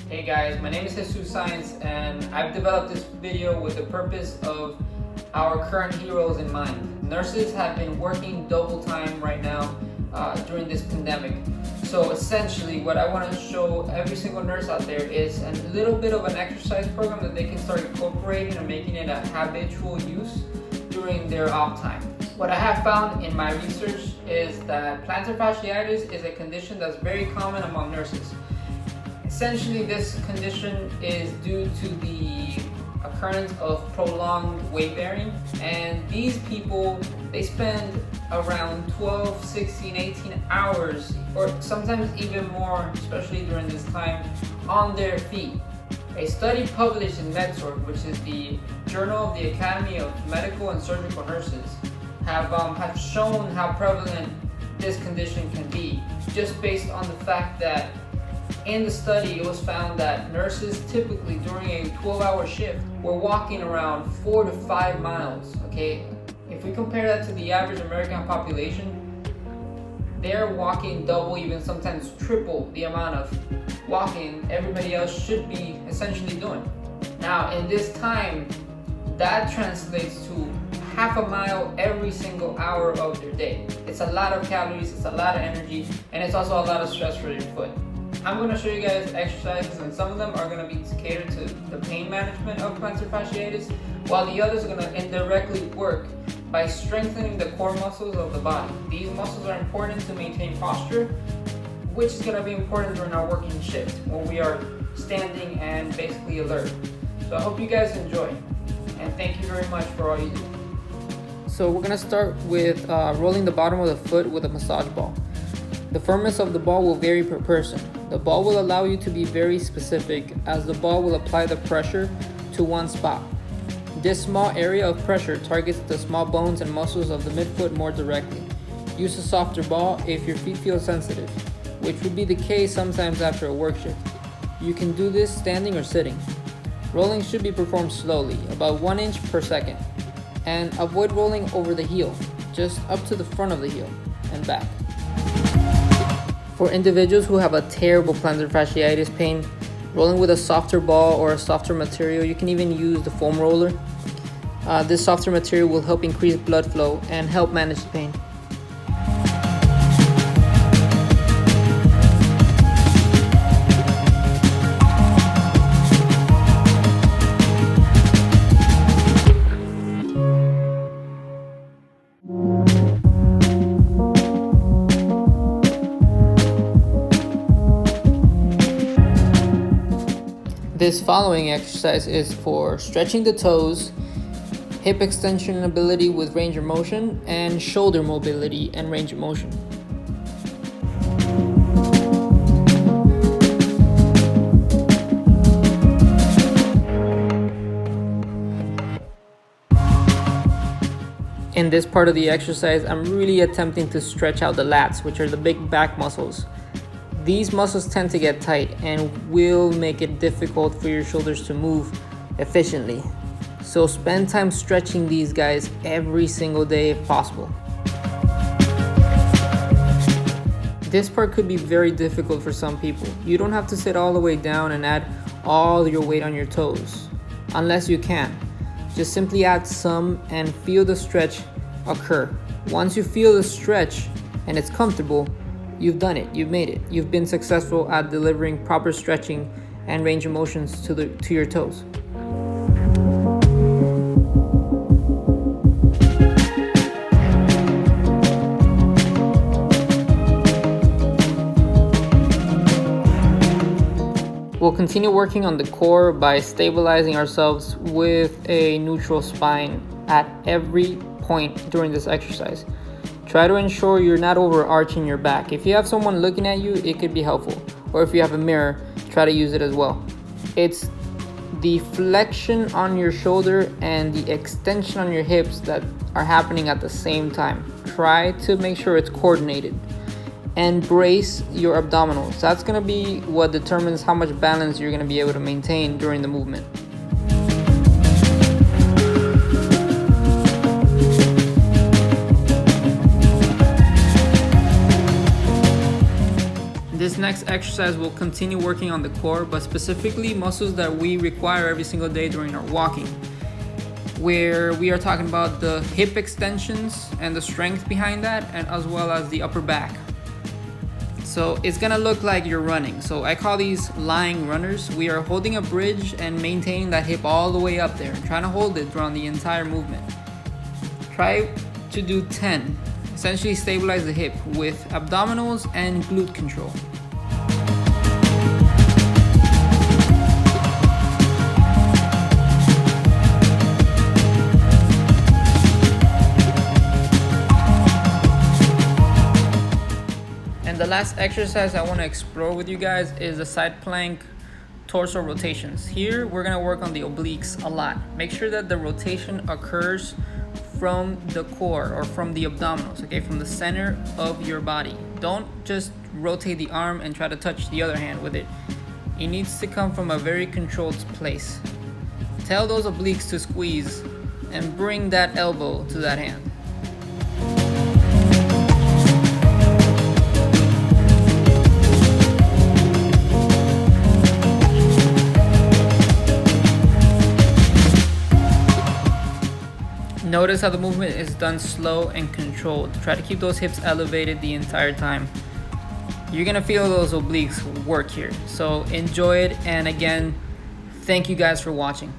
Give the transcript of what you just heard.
Hey guys, my name is Jesus Science and I've developed this video with the purpose of our current heroes in mind. Nurses have been working double time right now during this pandemic. So essentially what I want to show every single nurse out there is a little bit of an exercise program that they can start incorporating and making it a habitual use during their off time. What I have found in my research is that plantar fasciitis is a condition that's very common among nurses. Essentially, this condition is due to the occurrence of prolonged weight bearing, and these people, they spend around 12, 16, 18 hours, or sometimes even more, especially during this time, on their feet. A study published in MedSort, which is the journal of the Academy of Medical and Surgical Nurses, have shown how prevalent this condition can be, just based on the fact that in the study it was found that nurses typically during a 12-hour shift were walking around 4 to 5 miles. Okay, if we compare that to the average American population, they're walking double, even sometimes triple the amount of walking everybody else should be essentially doing. Now in this time, that translates to half a mile every single hour of their day. It's a lot of calories, it's a lot of energy, and it's also a lot of stress for your foot. I'm going to show you guys exercises, and some of them are going to be catered to the pain management of plantar fasciitis, while the others are going to indirectly work by strengthening the core muscles of the body. These muscles are important to maintain posture, which is going to be important during our working shift when we are standing and basically alert. So I hope you guys enjoy, and thank you very much for all you do. So we're going to start with rolling the bottom of the foot with a massage ball. The firmness of the ball will vary per person. The ball will allow you to be very specific, as the ball will apply the pressure to one spot. This small area of pressure targets the small bones and muscles of the midfoot more directly. Use a softer ball if your feet feel sensitive, which would be the case sometimes after a work shift. You can do this standing or sitting. Rolling should be performed slowly, about 1 inch per second, and avoid rolling over the heel, just up to the front of the heel and back. For individuals who have a terrible plantar fasciitis pain, rolling with a softer ball or a softer material, you can even use the foam roller. This softer material will help increase blood flow and help manage the pain. This following exercise is for stretching the toes, hip extension ability with range of motion, and shoulder mobility and range of motion. In this part of the exercise, I'm really attempting to stretch out the lats, which are the big back muscles. These muscles tend to get tight and will make it difficult for your shoulders to move efficiently. So spend time stretching these guys every single day if possible. This part could be very difficult for some people. You don't have to sit all the way down and add all your weight on your toes, unless you can. Just simply add some and feel the stretch occur. Once you feel the stretch and it's comfortable, you've done it, you've made it. You've been successful at delivering proper stretching and range of motions to your toes. We'll continue working on the core by stabilizing ourselves with a neutral spine at every point during this exercise. Try to ensure you're not overarching your back. If you have someone looking at you, it could be helpful. Or if you have a mirror, try to use it as well. It's the flexion on your shoulder and the extension on your hips that are happening at the same time. Try to make sure it's coordinated. And brace your abdominals. That's going to be what determines how much balance you're going to be able to maintain during the movement. This This next exercise will continue working on the core, but specifically muscles that we require every single day during our walking, where we are talking about the hip extensions and the strength behind that, and as well as the upper back. So it's gonna look like you're running. So I call these lying runners. We are holding a bridge and maintaining that hip all the way up there, trying to hold it throughout the entire movement. Try to do 10. Essentially stabilize the hip with abdominals and glute control. And the last exercise I want to explore with you guys is the side plank torso rotations. Here we're going to work on the obliques a lot. Make sure that the rotation occurs from the core or from the abdominals, okay, from the center of your body. Don't just rotate the arm and try to touch the other hand with it. It needs to come from a very controlled place. Tell those obliques to squeeze and bring that elbow to that hand. Notice how the movement is done slow and controlled. Try to keep those hips elevated the entire time. You're gonna feel those obliques work here. So enjoy it, and again, thank you guys for watching.